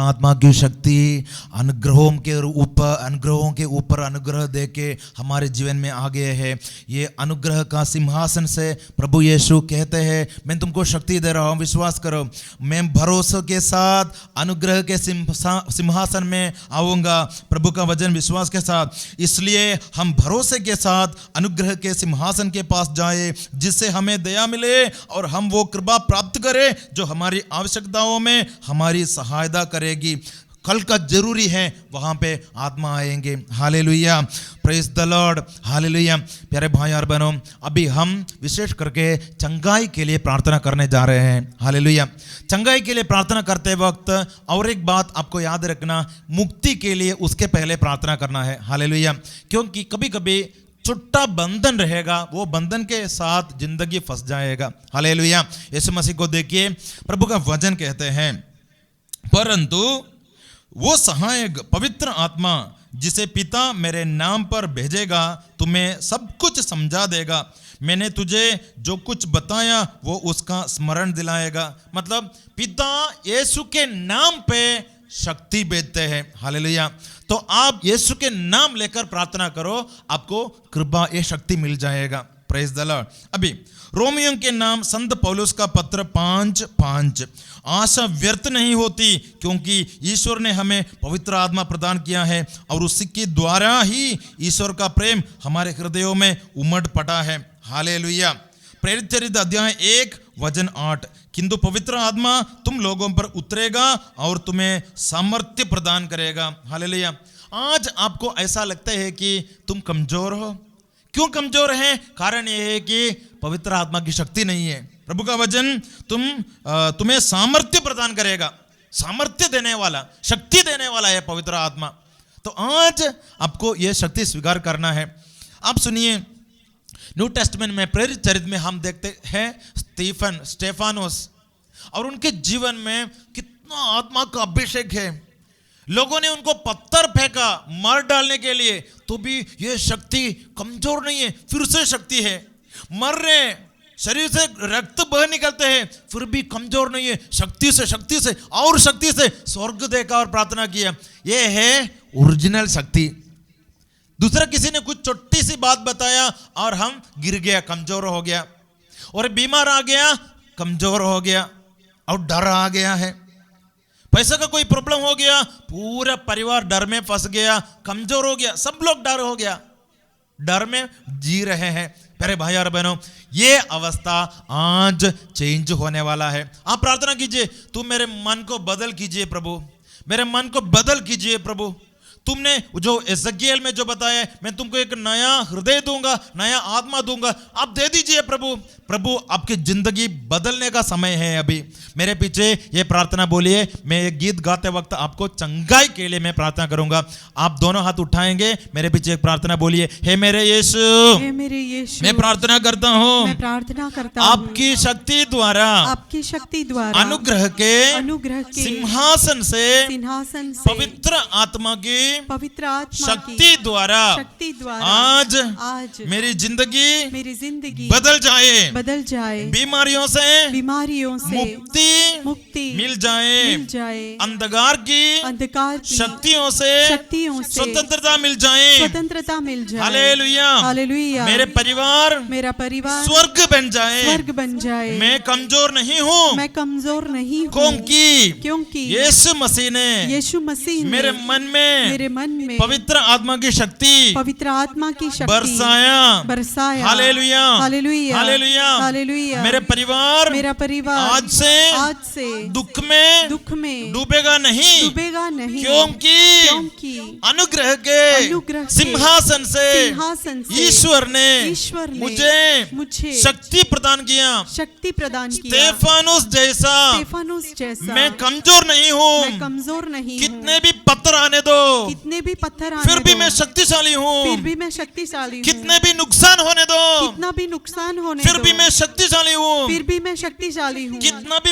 आत्मा की शक्ति अनुग्रहों के ऊपर अनुग्रह दे के हमारे जीवन में आ गए हैं। ये अनुग्रह का सिंहासन से प्रभु यीशु कहते हैं, मैं तुमको शक्ति दे रहा हूँ, विश्वास करो। मैं भरोसे के साथ अनुग्रह के सिंहासन में आऊँगा, प्रभु का वचन विश्वास के साथ। इसलिए हम भरोसे के साथ अनुग्रह के सिंहासन के पास जाए, जिससे हमें दया मिले और हम वो कृपा प्राप्त करें जो हमारी आवश्यकताओं में हमारी सहायता करेगी। कल का जरूरी है, वहां पे आत्मा आएंगे। Hallelujah, praise the lord, hallelujah. प्यारे भाई और बहनों, अभी हम विशेष करके चंगाई के लिए प्रार्थना करने जा रहे हैं। हालेलुया। चंगाई के लिए प्रार्थना करते वक्त और एक बात आपको याद रखना, मुक्ति के लिए उसके पहले प्रार्थना करना है। हालेलुया। क्योंकि कभी कभी छुट्टा बंधन रहेगा, वो बंधन के साथ जिंदगी फंस जाएगा। हालेलुया। यीशु मसीह को देखिए, प्रभु का वचन कहते हैं, परंतु वो सहायक पवित्र आत्मा जिसे पिता मेरे नाम पर भेजेगा तुम्हें सब कुछ समझा देगा। मैंने तुझे जो कुछ बताया वो उसका स्मरण दिलाएगा। मतलब पिता यीशु के नाम पे शक्ति भेजते हैं। हालेलुया। तो आप यीशु के नाम लेकर प्रार्थना करो, आपको कृपा ये शक्ति मिल जाएगा। Praise the Lord. अभी रोमियों के नाम संत पौलुस का पत्र 5:5, आशा व्यर्थ नहीं होती क्योंकि ईश्वर ने हमें पवित्र आत्मा प्रदान किया है और उसी के द्वारा ही ईश्वर का प्रेम हमारे हृदयों में उमड़ पड़ा है। हालेलुया। प्रेरित चरित्र अध्याय 1:8, किंतु पवित्र आत्मा तुम लोगों पर उतरेगा और तुम्हें सामर्थ्य प्रदान करेगा। हालेलुया। आज आपको ऐसा लगता है कि तुम कमजोर हो। क्यों कमजोर हैं? कारण यह है कि पवित्र आत्मा की शक्ति नहीं है। प्रभु का वचन तुम्हें सामर्थ्य प्रदान करेगा। सामर्थ्य देने वाला, शक्ति देने वाला है पवित्र आत्मा। तो आज आपको यह शक्ति स्वीकार करना है। आप सुनिए, न्यू टेस्टमेंट में प्रेरित चरित्र में हम देखते हैं स्टेफानोस, और उनके जीवन में कितना आत्मा का अभिषेक है। लोगों ने उनको पत्थर फेंका मार डालने के लिए, तो भी यह शक्ति कमजोर नहीं है, फिर से शक्ति है। मर रहे, शरीर से रक्त बह निकलते हैं, फिर भी कमजोर नहीं है, शक्ति से और शक्ति से स्वर्ग देखा और प्रार्थना किया। यह है ओरिजिनल शक्ति। दूसरा किसी ने कुछ छोटी सी बात बताया और हम गिर गया, कमजोर हो गया, और बीमार आ गया, कमजोर हो गया, और डर आ गया है। पैसे का कोई प्रॉब्लम हो गया, पूरा परिवार डर में फंस गया, कमजोर हो गया, सब लोग डर हो गया, डर में जी रहे हैं। प्यारे भाई और बहनों, ये अवस्था आज चेंज होने वाला है। आप प्रार्थना कीजिए, तुम मेरे मन को बदल कीजिए प्रभु, मेरे मन को बदल कीजिए प्रभु। तुमने जो एज़ेकिएल में जो बताया, मैं तुमको एक नया हृदय दूंगा, नया आत्मा दूंगा, आप दे दीजिए प्रभु। प्रभु आपकी जिंदगी बदलने का समय है। अभी मेरे पीछे ये प्रार्थना बोलिए। मैं ये गीत गाते वक्त आपको चंगाई के लिए मैं प्रार्थना करूंगा। आप दोनों हाथ उठाएंगे, मेरे पीछे एक प्रार्थना बोलिए। हे मेरे यीशु, हे मेरे यीशु, मैं प्रार्थना करता हूँ, मैं प्रार्थना करता हूँ, आपकी शक्ति द्वारा, आपकी शक्ति द्वारा अनुग्रह के सिंहासन से पवित्र आत्मा की शक्ति द्वारा आज मेरी जिंदगी बदल जाए, बीमारियों से मुक्ति मिल जाए, अंधकार की शक्तियों से स्वतंत्रता मिल जाए। हालेलुया। मेरा परिवार स्वर्ग बन जाए। मैं कमजोर नहीं हूँ, क्योंकि यीशु मसीह ने मेरे मन में पवित्र आत्मा की शक्ति बरसाया। हालेलुया। मेरा परिवार आज से दुख में डूबेगा नहीं, क्योंकि अनुग्रह के सिंहासन से ईश्वर ने मुझे शक्ति प्रदान किया। स्टेफानोस जैसा मैं कमजोर नहीं हूँ, कितने भी पत्थर आने दो, फिर भी मैं शक्तिशाली हूँ, कितने भी नुकसान होने दो, फिर भी मैं शक्तिशाली हूँ, कितना भी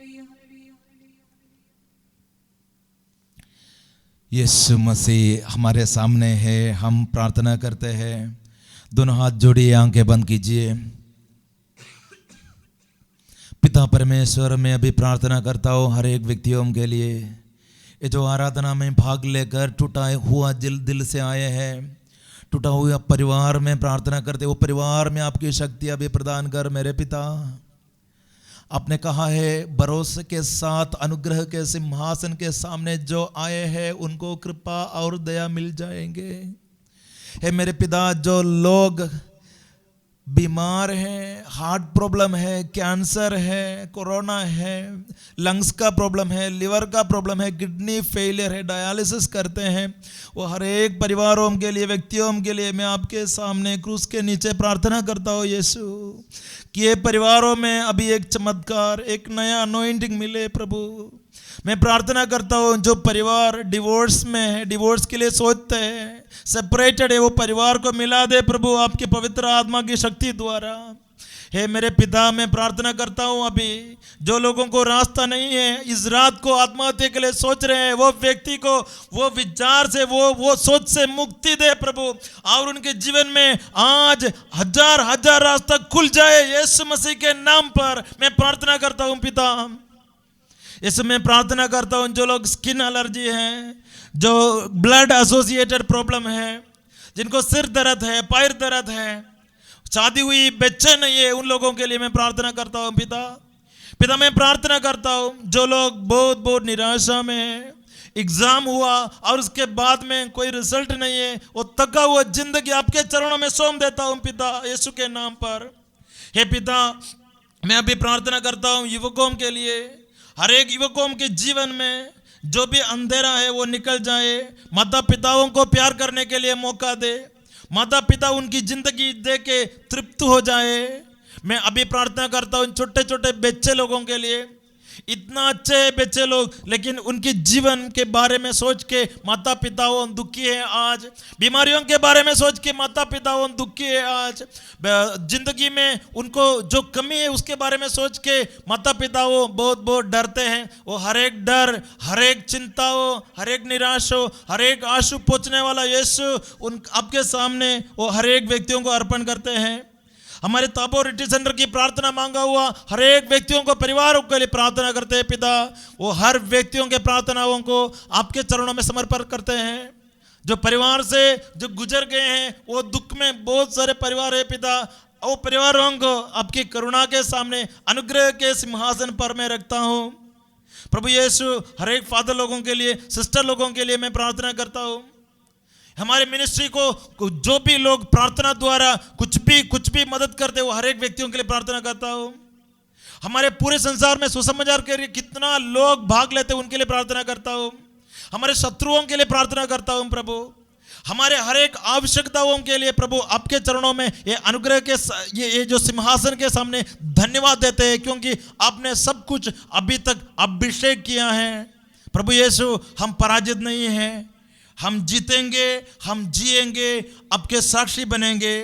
यीशु मसीह हमारे सामने है, हम प्रार्थना करते हैं। दोनों हाथ जोड़िए, आंखें बंद कीजिए। पिता परमेश्वर, मैं अभी प्रार्थना करता हूँ हर एक व्यक्तियों के लिए, ये जो आराधना में भाग लेकर टूटा हुआ दिल से आए हैं, टूटा हुआ परिवार में प्रार्थना करते, वो परिवार में आपकी शक्ति अभी प्रदान कर मेरे पिता। आपने कहा है भरोसे के साथ अनुग्रह के सिंहासन के सामने जो आए हैं उनको कृपा और दया मिल जाएंगे। हे मेरे पिता, जो लोग बीमार हैं, हार्ट प्रॉब्लम है, कैंसर है, कोरोना है, लंग्स का प्रॉब्लम है, लिवर का प्रॉब्लम है, किडनी फेलियर है, डायलिसिस करते हैं, वो हर एक परिवारों के लिए, व्यक्तियों के लिए मैं आपके सामने क्रूस के नीचे प्रार्थना करता हूँ यीशु, कि ये परिवारों में अभी एक चमत्कार, एक नया अनॉइंटिंग मिले प्रभु। मैं प्रार्थना करता हूँ जो परिवार डिवोर्स में है, डिवोर्स के लिए सोचते हैं, सेपरेटेड है, वो परिवार को मिला दे प्रभु आपके पवित्र आत्मा की शक्ति द्वारा। हे मेरे पिता, मैं प्रार्थना करता हूँ अभी जो लोगों को रास्ता नहीं है, इस रात को आत्महत्या के लिए सोच रहे हैं, वो व्यक्ति को वो विचार से, वो सोच से मुक्ति दे प्रभु, और उनके जीवन में आज हजार रास्ता खुल जाए यीशु मसीह के नाम पर मैं प्रार्थना करता हूँ पिता। इसमें प्रार्थना करता हूँ जो लोग स्किन एलर्जी है, जो ब्लड एसोसिएटेड प्रॉब्लम है, जिनको सिर दर्द है, पैर दर्द है, शादी हुई बच्चे नहीं है, उन लोगों के लिए मैं प्रार्थना करता हूँ पिता। मैं प्रार्थना करता हूँ जो लोग बहुत निराशा में है, एग्जाम हुआ और उसके बाद में कोई रिजल्ट नहीं है, वो थका हुआ जिंदगी आपके चरणों में सौंप देता हूँ पिता यीशु के नाम पर। हे पिता, मैं अभी प्रार्थना करता हूँ युवकों के लिए, हर एक युवकों के जीवन में जो भी अंधेरा है वो निकल जाए, माता पिताओं को प्यार करने के लिए मौका दे, माता पिता उनकी जिंदगी दे के तृप्त हो जाए। मैं अभी प्रार्थना करता हूँ छोटे छोटे बच्चे लोगों के लिए, इतना अच्छे बच्चे लोग लेकिन उनके जीवन के बारे में सोच के माता पिताओं दुखी है आज, बीमारियों के बारे में सोच के माता पिताओं दुखी है आज, जिंदगी में उनको जो कमी है उसके बारे में सोच के माता पिताओं बहुत डरते हैं। वो हर एक डर, हर एक चिंता हो, हर एक निराश हो, हर एक आंसू पोंछने वाला यीशु उन आपके सामने वो हर एक व्यक्तियों को अर्पण करते हैं। हमारे ताबोर रिट्रीट सेंटर की प्रार्थना मांगा हुआ हर एक व्यक्तियों को, परिवारों के लिए प्रार्थना करते हैं पिता, वो हर व्यक्तियों के प्रार्थनाओं को आपके चरणों में समर्पण करते हैं। जो परिवार से जो गुजर गए हैं, वो दुख में बहुत सारे परिवार है पिता, वो परिवारों को आपकी करुणा के सामने अनुग्रह के सिंहासन पर मैं रखता हूँ प्रभु यीशु। हर एक फादर लोगों के लिए, सिस्टर लोगों के लिए मैं प्रार्थना करता हूँ। हमारे मिनिस्ट्री को जो भी लोग प्रार्थना द्वारा कुछ भी मदद करते, वो हर एक व्यक्तियों के लिए प्रार्थना करता हूँ। हमारे पूरे संसार में सुसमाचार के लिए कितना लोग भाग लेते, उनके लिए प्रार्थना करता हूँ। हमारे शत्रुओं के लिए प्रार्थना करता हूँ प्रभु। हमारे हर एक आवश्यकताओं के लिए प्रभु आपके चरणों में ये अनुग्रह के ये जो सिंहासन के सामने धन्यवाद देते हैं, क्योंकि आपने सब कुछ अभी तक अभिषेक किया है प्रभु यीशु। हम पराजित नहीं हैं, हम जीतेंगे, हम जिएंगे, आपके साक्षी बनेंगे।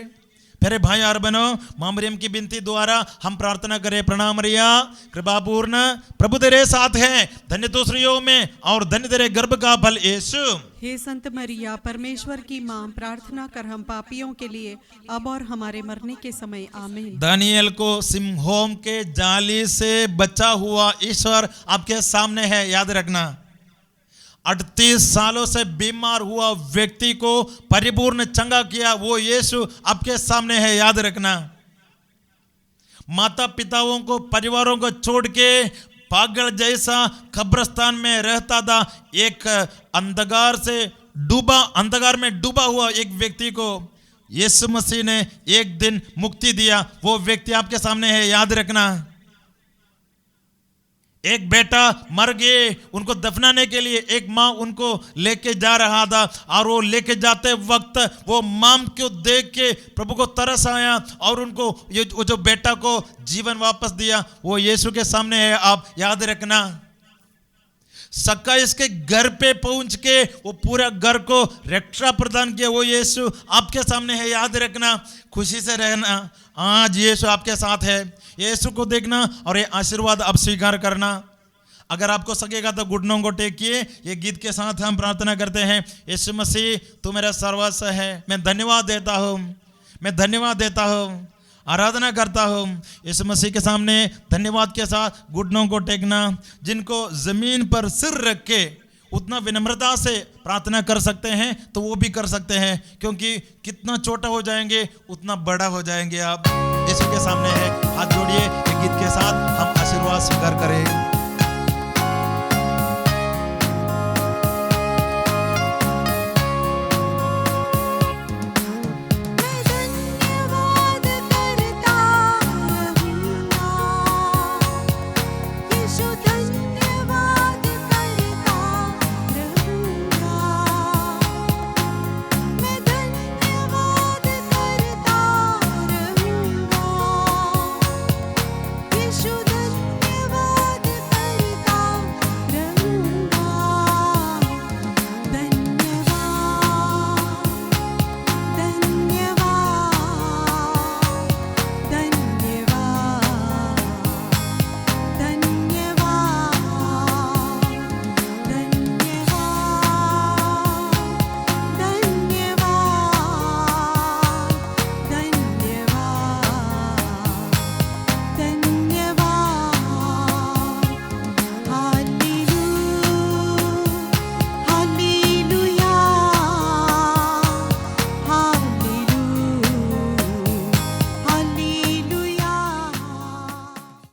प्यारे भाई और बहनों, मां मरियम की विनती द्वारा हम प्रार्थना करें। प्रणाम मरिया, कृपापूर्ण, प्रभु तेरे साथ है, धन्य तो स्त्रियों में और धन्य तेरे गर्भ का फल यीशु। हे संत मरिया, परमेश्वर की मां, प्रार्थना कर हम पापियों के लिए अब और हमारे मरने के समय आमीन। दानियल को सिंहों के जाली से बचा हुआ ईश्वर आपके सामने है, याद रखना। 38 सालों से बीमार हुआ व्यक्ति को परिपूर्ण चंगा किया वो यीशु आपके सामने है, याद रखना। माता पिताओं को, परिवारों को छोड़ के पागल जैसा कब्रिस्तान में रहता था, एक अंधकार में डूबा हुआ एक व्यक्ति को यीशु मसीह ने एक दिन मुक्ति दिया, वो व्यक्ति आपके सामने है, याद रखना। एक बेटा मर गए, उनको दफनाने के लिए एक माँ उनको लेके जा रहा था, और वो लेके जाते वक्त वो माँ को देख के प्रभु को तरस आया और उनको वो जो बेटा को जीवन वापस दिया, वो यीशु के सामने है, आप याद रखना। सक्का इसके घर पे पहुंच के वो पूरा घर को रक्षा प्रदान किया, वो यीशु आपके सामने है, याद रखना। खुशी से रहना, आज यीशु आपके साथ है। यीशु को देखना और ये आशीर्वाद आप स्वीकार करना। अगर आपको सकेगा तो घुटनों को टेकिए। ये गीत के साथ हम प्रार्थना करते हैं। यीशु मसीह तू मेरा सर्वस्व है, मैं धन्यवाद देता हूँ, मैं धन्यवाद देता हूँ, आराधना करता हूँ। यीशु मसीह के सामने धन्यवाद के साथ घुटनों को टेकना। जिनको जमीन पर सिर रख के उतना विनम्रता से प्रार्थना कर सकते हैं तो वो भी कर सकते हैं, क्योंकि कितना छोटा हो जाएंगे उतना बड़ा हो जाएंगे आप। यीशु के सामने है, हाथ जोड़िए। एक गीत के साथ हम आशीर्वाद स्वीकार करें।